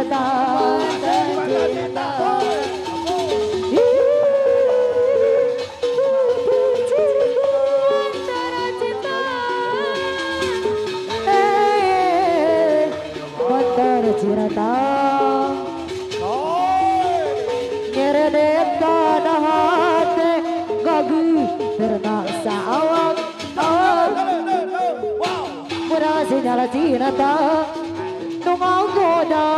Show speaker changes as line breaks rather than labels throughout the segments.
cinta. Cinta nyeredet kana hati gagu ternak awak berhasil nyala cinta tungau goda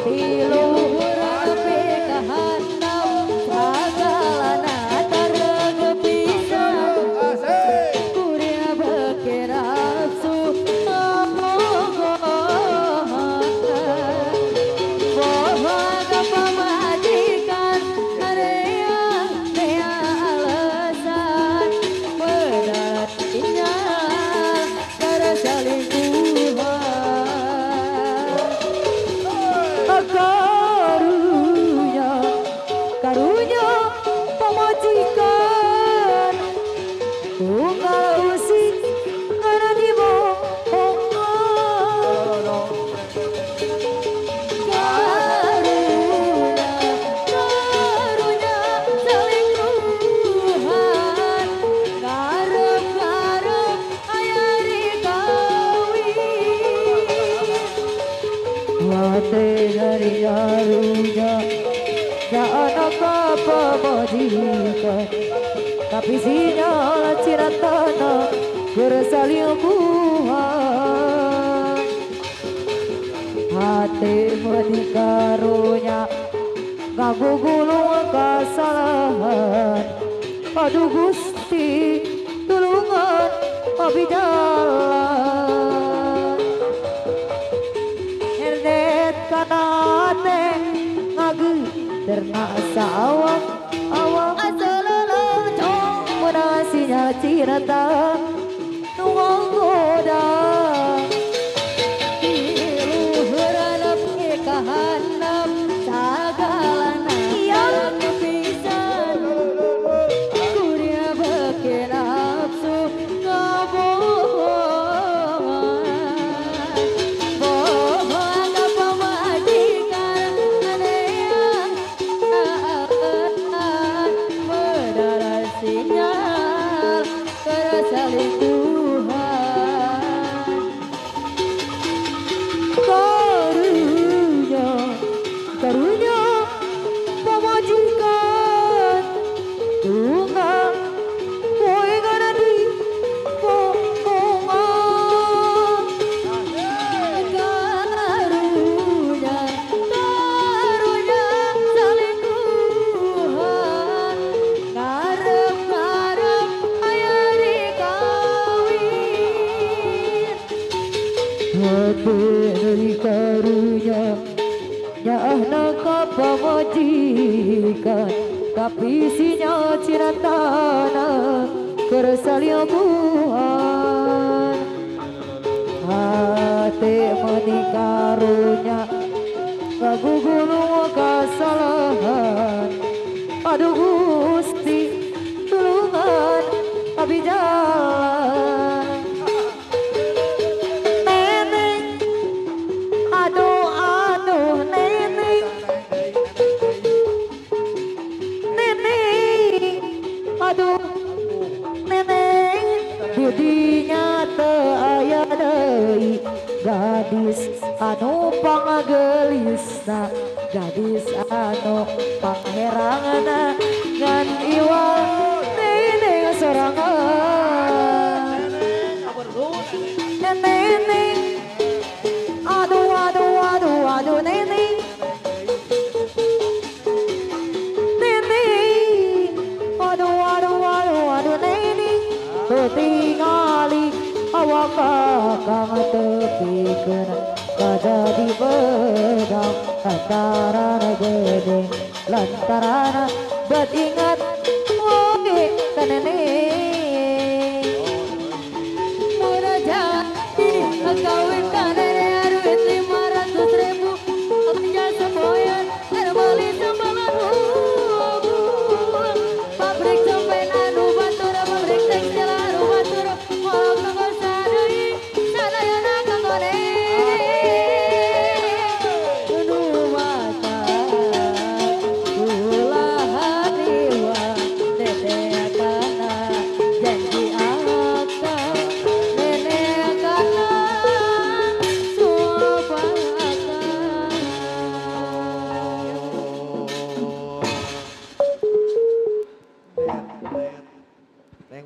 tilu hurapi kahanam sagalana tergepisah kuria berkerapsu karunya pemajikan tunggal usi karena dibohong karunya selingkuhan ngarep-ngarep ayari kawin wate dari karunya anak pemajikan tapi sinyal cinta berselingkuhan hati menikarunya ngaku gulung kesalahan aduh Gusti tulungan abi jalan herdet kana hati ngagu ternak sawang awang asalala cong menasinya cinta nunggu goda luhuran pernikahan sagalana yang kepisan kuria beken nafsu ngabohongan bohong apa majikan sinyal keselingkuhan karunya pemajikan tunggal kowe kana di pokongan karunya selingkuhan ngarep-ngarep ayari kawin hati dari karunya nyahna ka pamajikan tapi sinya cinatana kerselingkuhan hati menikarunya ngagugulung kesalahan aduh Gusti tulungan abi jalan neneng aduh neneng aduh neneng budinya teu aya deui gadis anu pangagelisna gadis anu pangherangna ngan iwal neneng sorangan neneng aduh neneng aduh neneng tingali awak kakang tepikeun kajadi bedang antarana gede lantaran bet ingat woge kaneneng muraja kawin kanene duit 500.000 aja semboyan terbeli sembalan pabrik sampai anu batura pabrik tekstil anu batura walau kagak sadai sadayana kagone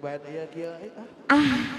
band ieu kieu.
Ah,